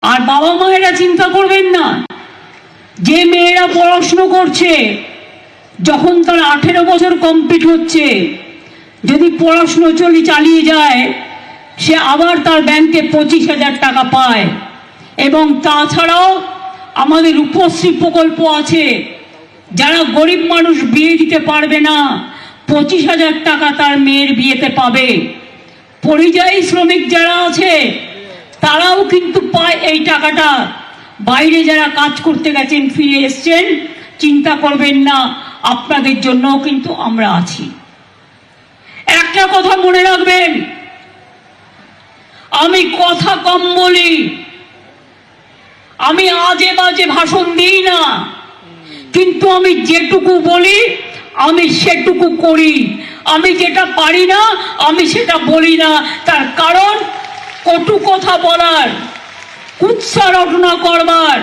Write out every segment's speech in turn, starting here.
আর বাবা মায়েরা চিন্তা করবেন না, যে মেয়েরা পড়াশুনো করছে, যখন তার 18 বছর কমপ্লিট হচ্ছে, যদি পড়াশুনো চালিয়ে যায়, সে আবার তার ব্যাংকে 25,000 টাকা পায়। এবং তাছাড়াও আমাদের রূপশ্রী প্রকল্প আছে, যারা গরিব মানুষ বিয়ে দিতে পারবে না, 25,000 টাকা তার মেয়ের বিয়েতে পাবে। পরিযায়ী শ্রমিক যারা আছে তারাও কিন্তু পায় এই টাকাটা। বাইরে যারা কাজ করতে গেছেন, ফিরে এসছেন, চিন্তা করবেন না, আপনাদের জন্যও কিন্তু আমরা আছি। একটা কথা মনে রাখবেন, আমি কথা কম বলি, আমি আজে বাজে ভাষণ দিই না, কিন্তু আমি যেটুকু বলি আমি সেটুকু করি। আমি যেটা পারি না আমি সেটা বলি না। তার কারণ কটু কথা বলার, কুৎসা রটনা করবার,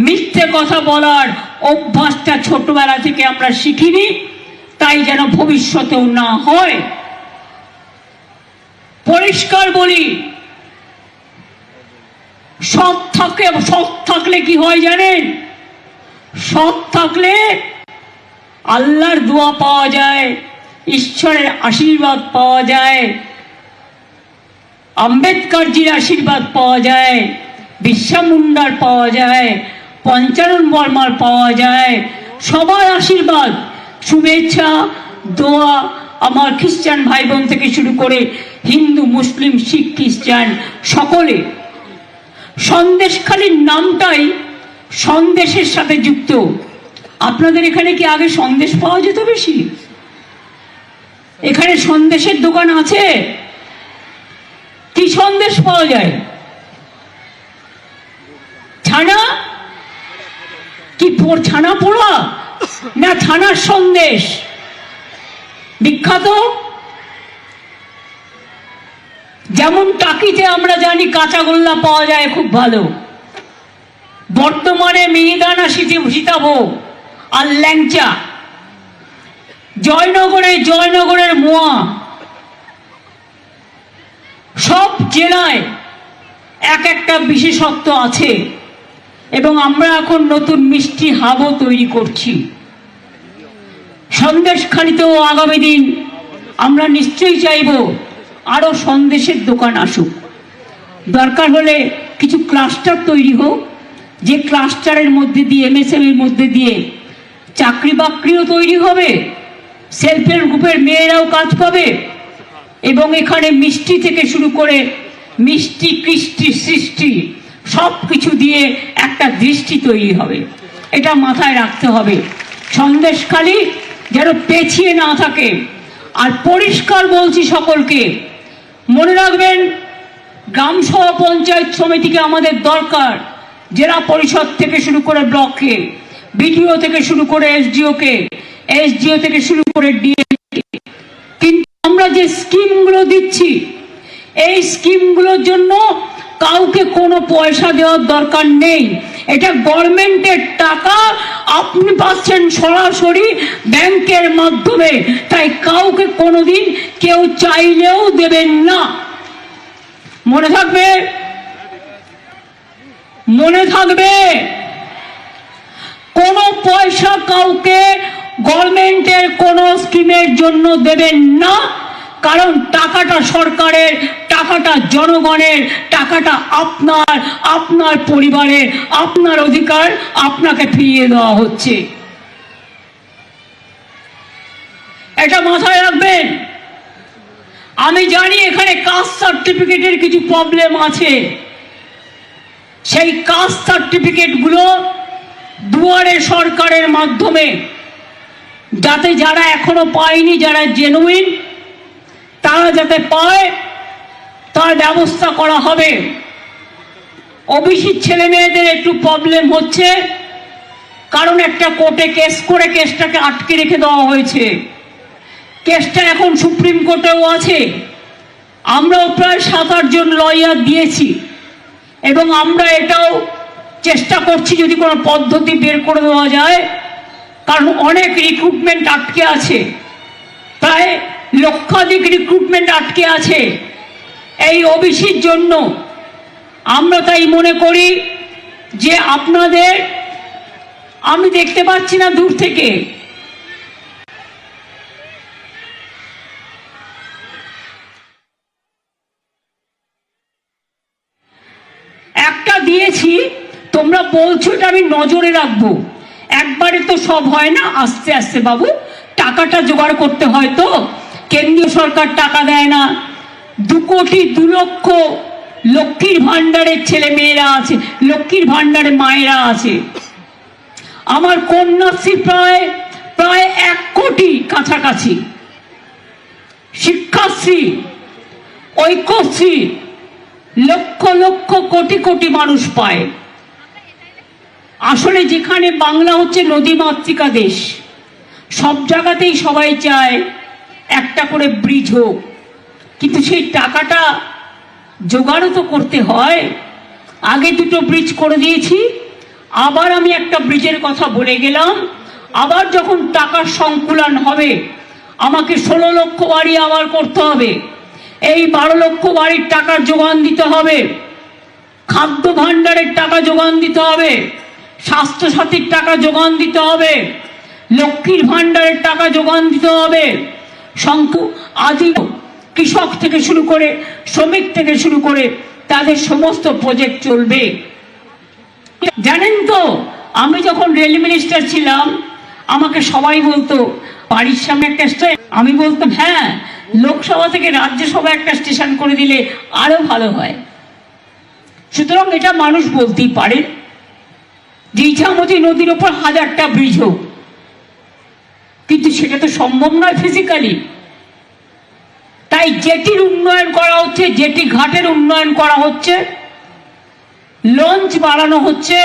মিথ্যে কথা বলার অভ্যাসটা ছোটবেলা থেকে আমরা শিখিনি, তাই যেন ভবিষ্যতেও না হয়। পরিষ্কার বলি, সৎ থাকলে কি হয় জানেন? সৎ থাকলে আল্লাহর দোয়া পাওয়া যায়, ঈশ্বরের আশীর্বাদ পাওয়া যায়, আম্বেদকরজির আশীর্বাদ পাওয়া যায়, বিরসা মুন্ডার পাওয়া যায়, পঞ্চানন বর্মার পাওয়া যায়, সবার আশীর্বাদ, শুভেচ্ছা, দোয়া, আমার খ্রিস্টান ভাই বোন থেকে শুরু করে হিন্দু, মুসলিম, শিখ, খ্রিস্টান সকলে। সন্দেশখালির নামটাই সন্দেশের সাথে যুক্ত। আপনাদের এখানে কি আগে সন্দেশ পাওয়া যেত বেশি? এখানে সন্দেশের দোকান আছে? কি সন্দেশ পাওয়া যায়? ছানা কি? ছানা পোড়া না ছানার সন্দেশ বিখ্যাত? যেমন টাকিতে আমরা জানি কাঁচাগোল্লা পাওয়া যায় খুব ভালো, বর্তমানে মিহিদানা, সীতাভোগ আর ল্যাংচা, জয়নগরের মোয়া, সব জেলায় এক একটা বিশেষত্ব আছে। এবং আমরা এখন নতুন মিষ্টি হাবও তৈরি করছি। সন্দেশখালিতেও আগামী দিন আমরা নিশ্চয়ই চাইব আরো সন্দেশের দোকান আসুক। দরকার হলে কিছু ক্লাস্টার তৈরি হোক, যে ক্লাস্টারের মধ্যে দিয়ে, এমএসএমএর মধ্যে দিয়ে চাকরি বাকরিও তৈরি হবে, সেলফ হেল্প গ্রুপের মেয়েরাও কাজ পাবে, এবং এখানে মিষ্টি থেকে শুরু করে মিষ্টি, কৃষ্টি, সৃষ্টি সব কিছু দিয়ে একটা দৃষ্টি তৈরি হবে। এটা মাথায় রাখতে হবে। সন্দেশখালি যেন পেছিয়ে না থাকে। আর পরিষ্কার বলছি সকলকে, মনে রাখবেন, গ্রাম সভা, পঞ্চায়েত সমিতিকে আমাদের দরকার। জেলা পরিষদ থেকে শুরু করে ব্লকে, বিডিও থেকে শুরু করে এসডিও থেকে শুরু করে ডিএম। কিন্তু আমরা যে স্কিমগুলো দিচ্ছি, এই স্কিমগুলোর জন্য কাউকে কোনো পয়সা দেওয়ার দরকার নেই। এটা গভর্নমেন্টের টাকা, আপনি পাচ্ছেন সরাসরি ব্যাংকের মাধ্যমে। তাই কাউকে কোনোদিন কেউ চাইলেও দেবেন না। মনে থাকবে, মনে থাকবে, কোনো পয়সা কাউকে গভর্নমেন্টের কোনো স্কিমের জন্য দেবেন না। কারণ টাকাটা সরকারের, টাকাটা জনগণের, টাকাটা আপনার পরিবারের, আপনার অধিকার আপনাকে ফিরিয়ে দেওয়া হচ্ছে। এটা মাথায় রাখবেন। আমি জানি এখানে কাস্ট সার্টিফিকেটের কিছু প্রবলেম আছে। সেই কাস্ট সার্টিফিকেটগুলো দুয়ারে সরকারের মাধ্যমে, যাতে যারা এখনো পায়নি, যারা জেনুইন, তারা যাতে পায়, তার ব্যবস্থা করা হবে। ওবিসি ছেলে মেয়েদের একটু প্রবলেম হচ্ছে, কারণ একটা কোর্টে কেস করে কেসটাকে আটকে রেখে দেওয়া হয়েছে। কেসটা এখন সুপ্রিম কোর্টেও আছে। আমরাও প্রায় 7-8 জন লয়ার দিয়েছি, এবং আমরা এটাও চেষ্টা করছি যদি কোনো পদ্ধতি বের করে দেওয়া যায়। কারণ অনেক রিক্রুটমেন্ট আটকে আছে, প্রায় লক্ষাধিক রিক্রুটমেন্ট আটকে আছে এই ওবিসির জন্য। আমরা তাই মনে করি যে আপনাদের, আমি দেখতে পাচ্ছি না দূর থেকে, একটা দিয়েছি, তোমরা বলছো এটা আমি নজরে রাখবো। একবারে তো সব হয় না, আস্তে আস্তে বাবু, টাকাটা জোগাড় করতে হয়। তো কেন্দ্রীয় সরকার টাকা দেয় না, 2 কোটি 2 লক্ষ লক্ষ্মীর ভান্ডারের ছেলে মেয়েরা আছে, লক্ষ্মীর ভান্ডারের মায়েরা আছে। আমার কন্যাশ্রী প্রায় 1 কোটি কাছাকাছি, শিক্ষাশ্রী, ঐক্যশ্রী, লক্ষ লক্ষ কোটি কোটি মানুষ পায়। আসলে যেখানে বাংলা হচ্ছে নদীমাতৃকা দেশ, সব জায়গাতেই সবাই চায় একটা করে ব্রিজ হোক, কিন্তু সেই টাকাটা জোগাড়ও তো করতে হয়। আগে 2টো ব্রিজ করে দিয়েছি, আবার আমি একটা ব্রিজের কথা বলে গেলাম। আবার যখন টাকার সংকুলন হবে, আমাকে 16 লক্ষ বাড়ি আবার করতে হবে, এই 12 লক্ষ বাড়ির টাকার যোগান দিতে হবে, খাদ্য ভাণ্ডারের টাকা যোগান দিতে হবে, স্বাস্থ্যসাথীর টাকা যোগান দিতে হবে, লক্ষ্মীর ভাণ্ডারের টাকা যোগান দিতে হবে, আদি কৃষক থেকে শুরু করে শ্রমিক থেকে শুরু করে তাদের সমস্ত প্রজেক্ট চলবে। জানেন তো, আমি যখন রেল মিনিস্টার ছিলাম, আমাকে সবাই বলতো বাড়ির সামনে একটা স্টেশন, আমি বলতাম হ্যাঁ, লোকসভা থেকে রাজ্যসভা একটা স্টেশন করে দিলে আরো ভালো হয়। সুতরাং এটা মানুষ বলতেই পারে যে ইছামতি নদীর ওপর 1000টা ব্রিজ হোক, কিন্তু সেটা তো সম্ভব নয় ফিজিক্যালি। তাই জেটির উন্নয়ন করা হচ্ছে, জেটি ঘাটের উন্নয়ন করা হচ্ছে, লঞ্চ বাড়ানো হচ্ছে,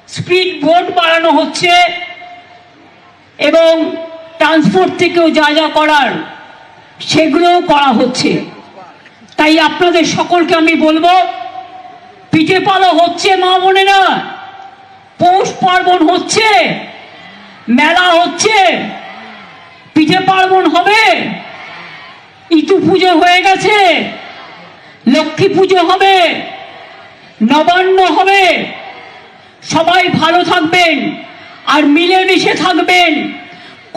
স্পিড বোট বাড়ানো হচ্ছে, এবং ট্রান্সপোর্ট থেকেও যা যা করার সেগুলোও করা হচ্ছে। তাই আপনাদের সকলকে আমি বলবো, পিঠে পালো হচ্ছে মা বোনেরা, পৌষ পার্বণ হচ্ছে, মেলা হচ্ছে, পিঠে পার্বণ হবে, ইতু পুজো হয়ে গেছে, লক্ষ্মী পুজো হবে, নবান্ন হবে। সবাই ভালো থাকবেন আর মিলেমিশে থাকবেন,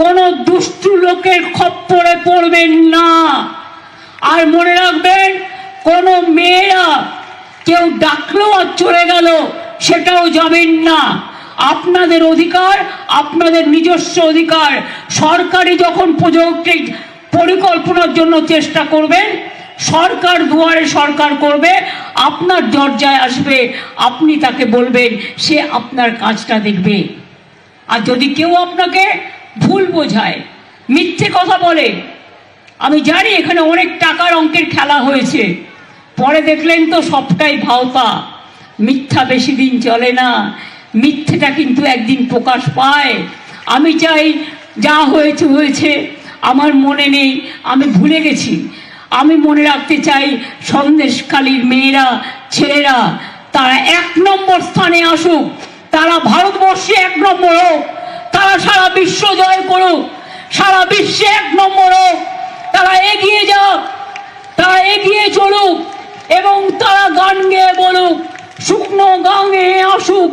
কোনো দুষ্টু লোকের খপ্পরে পড়বেন না। আর মনে রাখবেন, কোনো মেয়েরা কেউ ডাকলো আর চলে গেল সেটাও যাবেন না। আপনাদের অধিকার, আপনাদের নিজস্ব অধিকার। সরকারি যখন প্রজেক্ট পরিকল্পনার জন্য চেষ্টা করবেন, সরকার দুয়ারে সরকার করবে, আপনার দরজায় আসবে, আপনি তাকে বলবেন, সে আপনার কাজটা দেখবে। আর যদি কেউ আপনাকে ভুল বোঝায়, মিথ্যে কথা বলে, আমি জানি এখানে অনেক টাকার অঙ্কের খেলা হয়েছে, পরে দেখলেন তো সবটাই ভাওতা, মিথ্যা বেশি দিন চলে না, মিথ্যেটা কিন্তু একদিন প্রকাশ পায়। আমি চাই যা হয়েছে হয়েছে, আমার মনে নেই, আমি ভুলে গেছি। আমি মনে রাখতে চাই সন্দেশখালীর মেয়েরা, ছেলেরা, তারা 1 নম্বর স্থানে আসুক, তারা ভারতবর্ষে 1 নম্বর হোক, তারা সারা বিশ্ব জয় করুক, সারা বিশ্বে 1 নম্বর হোক, তারা এগিয়ে যাক, তারা এগিয়ে চলুক, এবং তারা গান গেয়ে বলুক, শুকনো গাঙে আসুক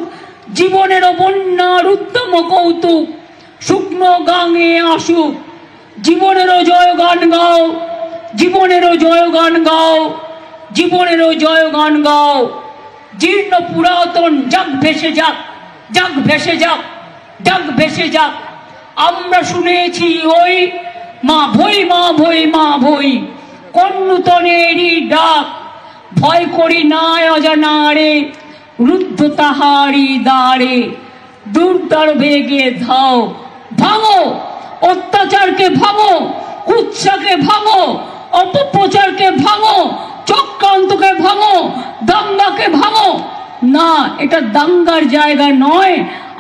জীবনেরও বন্যার উত্তম কৌতুক, শুকনো গাঙে আসুক জীবনেরও জয় গান গাও, জীবনেরও জয় গান গাও, জীবনেরও জয় গান গাও। জীর্ণ পুরাতন যাক ভেসে যাক, যাক ভেসে যাক, যাক ভেসে যাক। আমরা শুনেছি ওই মা ভই, মা ভই, মা ভই, কোন নূতনেরই ডাক, ভয় করি না অজানারে, রুদ্ধ তাহারি দ্বারে, দুর্দার বেগে ধাও, ভাঙো অত্যাচারকে, ভাঙো কুৎসাকে, ভাঙো অপপ্রচারকে, ভাঙো চক্রান্তকে, ভাঙো দাঙ্গাকে, ভাঙো। না, এটা দাঙ্গার জায়গা নয়,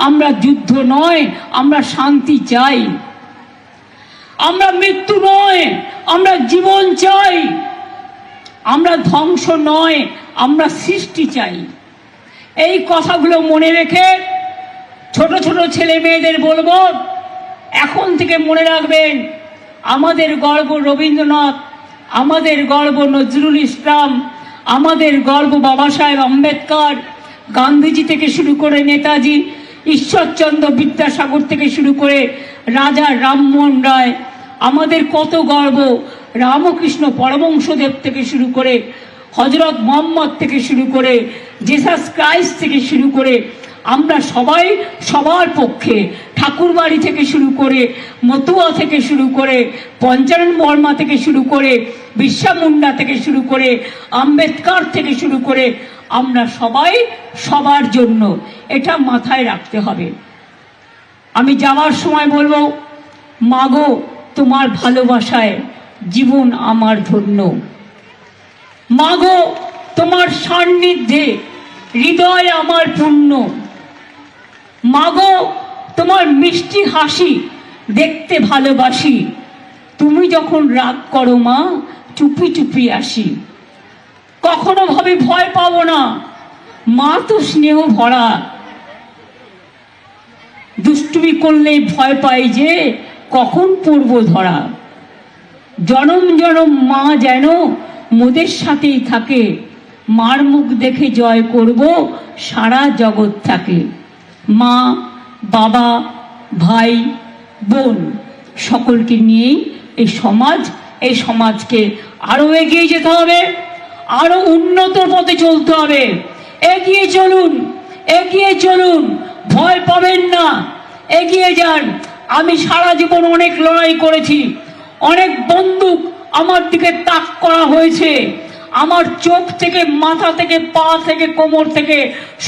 আমরা যুদ্ধ নয়, আমরা শান্তি চাই, আমরা মৃত্যু নয়, আমরা জীবন চাই, আমরা ধ্বংস নয়, আমরা সৃষ্টি চাই। এই কথাগুলো মনে রেখে ছোট ছোট ছেলে মেয়েদের বলবো, এখন থেকে মনে রাখবেন, আমাদের গর্ব রবীন্দ্রনাথ, আমাদের গর্ব নজরুল ইসলাম, আমাদের গর্ব বাবা সাহেব আম্বেদকর, গান্ধীজি থেকে শুরু করে নেতাজি, ঈশ্বরচন্দ্র বিদ্যাসাগর থেকে শুরু করে রাজা রামমোহন রায়, আমাদের কত গর্ব রামকৃষ্ণ পরমহংসদেব থেকে শুরু করে হযরত মুহাম্মদ থেকে শুরু করে জিসাস ক্রাইস্ট থেকে শুরু করে আমরা সবাই সবার পক্ষে, ঠাকুরবাড়ি থেকে শুরু করে মতুয়া থেকে শুরু করে পঞ্চানন বর্মা থেকে শুরু করে বিরসা মুন্ডা থেকে শুরু করে আম্বেদকর থেকে শুরু করে আমরা সবাই সবার জন্য, এটা মাথায় রাখতে হবে। আমি যাওয়ার সময় বলবো, মাগো তোমার ভালোবাসায় জীবন আমার ধন্য, মাগো তোমার সান্নিধ্যে হৃদয় আমার পূর্ণ, মাগো তোমার মিষ্টি হাসি দেখতে ভালোবাসি, তুমি যখন রাগ করো মা চুপি চুপি আসি, কখনো ভাবে ভয় পাবো না, মা তো স্নেহ ভরা, দুষ্টুমি করলেই ভয় পাই যে কখন পড়বো ধরা, জনম জনম মা যেন মোদের সাথেই থাকে, মার মুখ দেখে জয় করব সারা জগৎ থাকে। মা, বাবা, ভাই, বোন সকলকে নিয়েই এই সমাজকে আরো এগিয়ে যেতে হবে, আরো উন্নত পথে চলতে হবে। এগিয়ে চলুন, এগিয়ে চলুন, ভয় পাবেন না, এগিয়ে যান। আমি সারা জীবন অনেক লড়াই করেছি, অনেক বন্দুক আমার দিকে তাক করা হয়েছে, আমার চোখ থেকে, মাথা থেকে, পা থেকে, কোমর থেকে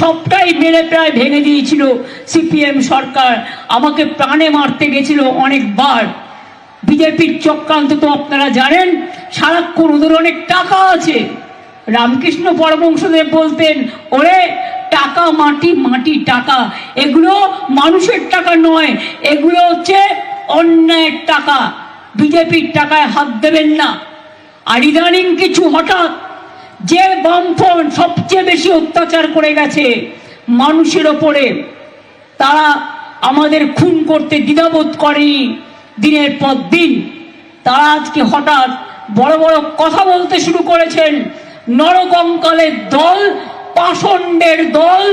সবটাই মেরে প্রায় ভেঙে দিয়েছিল সিপিএম সরকার, আমাকে প্রাণে মারতে গেছিল অনেকবার। বিজেপির চক্রান্ত তো আপনারা জানেন, সারাক্ষণ ওদের অনেক টাকা আছে। রামকৃষ্ণ পরমহংসদেব বলতেন, ওরে টাকা মাটি, মাটি টাকা, এগুলো মানুষের টাকা নয়, এগুলো হচ্ছে অন্যায়ের টাকা, বিজেপির টাকায় হাত দেবেন না। আর ইদানিং কিছু হঠাৎ যে বামফ্রন্ট সবচেয়ে বেশি অত্যাচার করে গেছে মানুষের ওপরে, তারা আমাদের খুন করতে দ্বিধাবোধ করেনি দিনের পর দিন। তারা আজকে হঠাৎ বড় বড় কথা বলতে শুরু করেছেন, নরকঙ্কালের দল, পাষণ্ডের দল,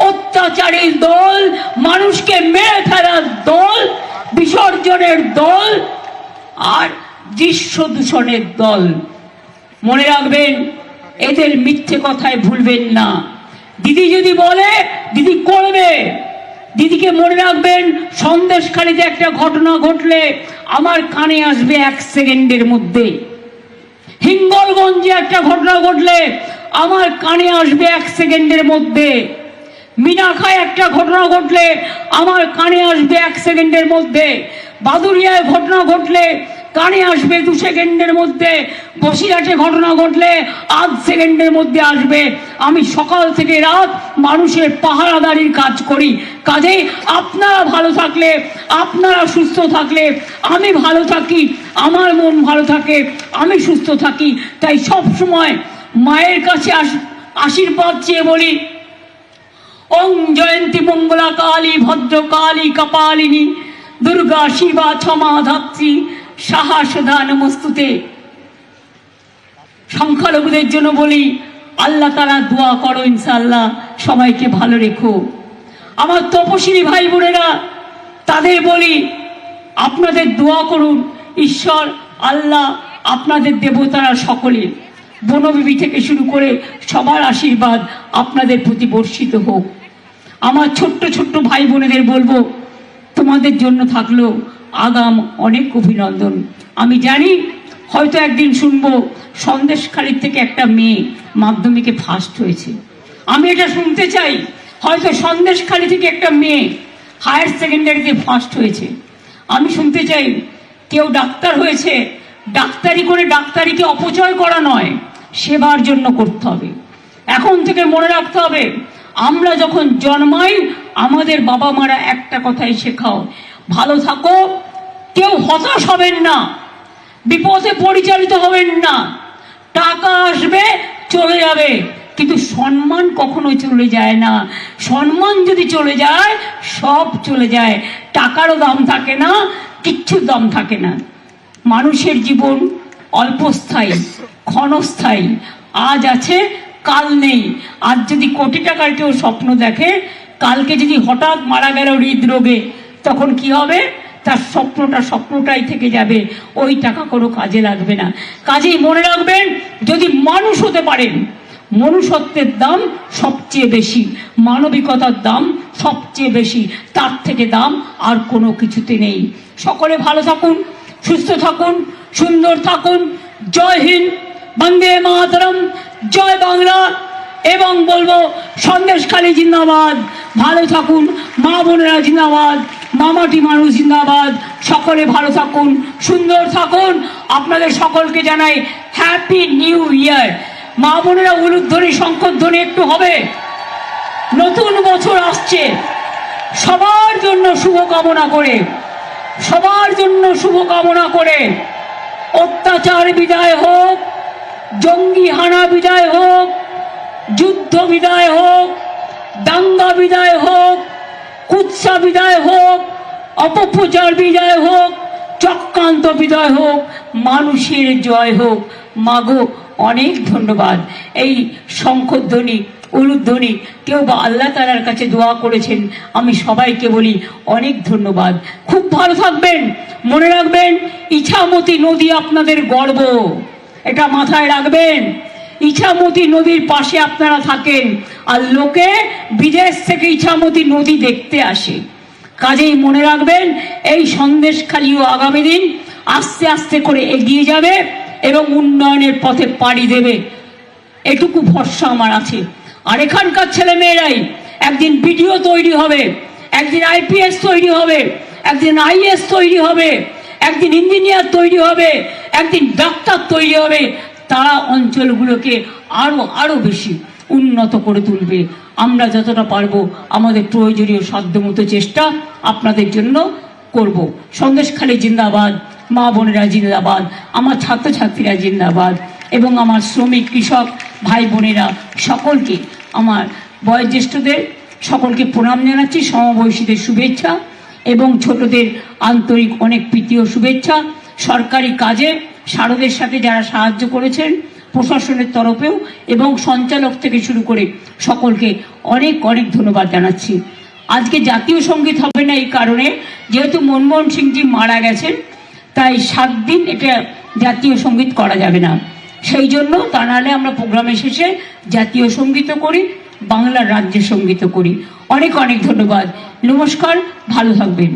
অত্যাচারীর দল, মানুষকে মেরে ফেলার দল, বিসর্জনের দল আর দৃশ্য দূষণের দল। মনে রাখবেন, এদের মিথ্যে কথায় ভুলবেন না। দিদি যদি বলে দিদি করবে। দিদিকে মনে রাখবেন, সন্দেশখালীতে একটা ঘটনা ঘটলে আমার কানে আসবে 1 সেকেন্ডের মধ্যে, হিঙ্গলগঞ্জে একটা ঘটনা ঘটলে আমার কানে আসবে 1 সেকেন্ডের মধ্যে, মিনাখায় একটা ঘটনা ঘটলে আমার কানে আসবে 1 সেকেন্ডের মধ্যে, বাদুরিয়ায় ঘটনা ঘটলে কানে আসবে 2 সেকেন্ডের মধ্যে, বসিরহাটে ঘটনা ঘটলে 8 সেকেন্ডের মধ্যে আসবে। আমি সকাল থেকে রাত মানুষের পাহারাদারির কাজ করি, কাজেই আপনারা ভালো থাকলে, আপনারা সুস্থ থাকলে আমি ভালো থাকি, আমার মন ভালো থাকে, আমি সুস্থ থাকি। তাই সব সময় মায়ের কাছে আশীর্বাদ চেয়ে বলি, ওং জয়ন্তী মঙ্গলা কালী ভদ্রকালী কপালিনী দুর্গা শিবা ক্ষমা ধাত্রী সাহা সুধা নমস্তুতে। সংখ্যালঘুদের জন্য বলি, আল্লাহ তাআলা দোয়া করো, ইনশাআল্লাহ সবাইকে ভালো রেখো। আমার তপশিলি ভাই বোনেরা, তাদের বলি, আপনাদের দোয়া করুন, ঈশ্বর আল্লাহ আপনাদের দেবতারা সকলে, বনবিবি থেকে শুরু করে সবার আশীর্বাদ আপনাদের প্রতি বর্ষিত হোক। আমার ছোট্ট ছোট্ট ভাই বোনেদের বলবো, তোমাদের জন্য থাকলো আগাম অনেক অভিনন্দন। আমি জানি হয়তো একদিন শুনবো সন্দেশখালীর থেকে একটা মেয়ে মাধ্যমিকে ফার্স্ট হয়েছে, আমি এটা শুনতে চাই। হয়তো সন্দেশখালী থেকে একটা মেয়ে হায়ার সেকেন্ডারিতে ফার্স্ট হয়েছে, আমি শুনতে চাই। কেউ ডাক্তার হয়েছে, ডাক্তারি করে ডাক্তারিকে অপচয় করা নয়, সেবার জন্য করতে হবে। এখন থেকে মনে রাখতে হবে, আমরা যখন জন্মাই আমাদের বাবা মারা একটা কথাই শেখাও, ভালো থাকো, কেউ হতাশ হবেন না, বিপদে পরিচালিত হবেন না। টাকা আসবে চলে যাবে, কিন্তু সম্মান কখনো চলে যায় না। সম্মান যদি চলে যায় সব চলে যায়, টাকারও দাম থাকে না, কিচ্ছুর দাম থাকে না। মানুষের জীবন অল্পস্থায়ী, ক্ষণস্থায়ী, আজ আছে কাল নেই। আজ যদি কোটি টাকার কেউ স্বপ্ন দেখে, কালকে যদি হঠাৎ মারা গেল হৃদরোগে, তখন কি হবে? তার স্বপ্নটাই থেকে যাবে, ওই টাকা কোনো কাজে লাগবে না। কাজেই মনে রাখবেন, যদি মানুষ হতে পারেন, মনুষ্যত্বের দাম সবচেয়ে বেশি, মানবিকতার দাম সবচেয়ে বেশি, তার থেকে দাম আর কোনো কিছুতে নেই। সকলে ভালো থাকুন, সুস্থ থাকুন, সুন্দর থাকুন। জয় হিন্দ, বন্দে মাতরম, জয় বাংলা। এবং বলবো সন্দেশখালী জিন্দাবাদ। ভালো থাকুন, মা বোনেরা জিন্দাবাদ, মামাটি মানুষ জিন্দাবাদ। সকলে ভালো থাকুন, সুন্দর থাকুন। আপনাদের সকলকে জানাই হ্যাপি নিউ ইয়ার। মা বোনেরা উলুধ্বনি শঙ্করধ্বনি একটু হবে। নতুন বছর আসছে, সবার জন্য শুভকামনা করে, সবার জন্য শুভকামনা করে অত্যাচার বিদায় হোক, জঙ্গি হানা বিদায় হোক, যুদ্ধ বিদায় হোক, দাঙ্গা বিদায় হোক, কুৎসা বিদায় হোক, অপপ্রচার বিদায় হোক, চক্রান্ত বিদায় হোক, মানুষের জয় হোক। মাগো অনেক ধন্যবাদ। এই শঙ্খধ্বনি, উলুধ্বনি, কেউ বা আল্লাহ তাআলার কাছে দোয়া করেছেন, আমি সবাইকে বলি অনেক ধন্যবাদ। খুব ভালো থাকবেন। মনে রাখবেন, ইছামতি নদী আপনাদের গর্ব, এটা মাথায় রাখবেন। ইছামতি নদীর পাশে আপনারা থাকেন, আর লোকে বিদেশ থেকে ইছামতি নদী দেখতে আসে। কাজেই মনে রাখবেন, এই সন্দেশখালীও আগামী দিন আস্তে আস্তে করে এগিয়ে যাবে এবং উন্নয়নের পথে পাড়ি দেবে, এটুকু ভরসা আমার আছে। আর এখানকার ছেলে মেয়েরাই একদিন বিডিও তৈরি হবে, একদিন আইপিএস তৈরি হবে, একদিন আইএস তৈরি হবে, একদিন ইঞ্জিনিয়ার তৈরি হবে, একদিন ডাক্তার তৈরি হবে। তারা অঞ্চলগুলোকে আরো বেশি উন্নত করে তুলবে। আমরা যতটা পারবো আমাদের প্রয়োজনীয় সাধ্যমতো চেষ্টা আপনাদের জন্য করব। সন্দেশখালী জিন্দাবাদ, মা বোনেরা জিন্দাবাদ, আমার ছাত্রছাত্রীরা জিন্দাবাদ, এবং আমার শ্রমিক কৃষক ভাই বোনেরা সকলকে, আমার বয়োজ্যেষ্ঠদের সকলকে প্রণাম জানাচ্ছি, সমবয়সীদের শুভেচ্ছা এবং ছোটদের আন্তরিক অনেক প্রীতি ও শুভেচ্ছা। সরকারি কাজে শারদের সাথে যারা সাহায্য করেছেন, প্রশাসনের তরফেও এবং সঞ্চালক থেকে শুরু করে সকলকে অনেক অনেক ধন্যবাদ জানাচ্ছি। আজকে জাতীয় সঙ্গীত হবে না এই কারণে, যেহেতু মনমোহন সিংজি মারা গেছেন, তাই 7 দিন এটা জাতীয় সঙ্গীত করা যাবে না। সেই জন্য, তা নাহলে আমরা প্রোগ্রামে শেষে জাতীয় সঙ্গীতও করি, বাংলার রাজ্য সঙ্গীতও করি। অনেক অনেক ধন্যবাদ, নমস্কার, ভালো থাকবেন।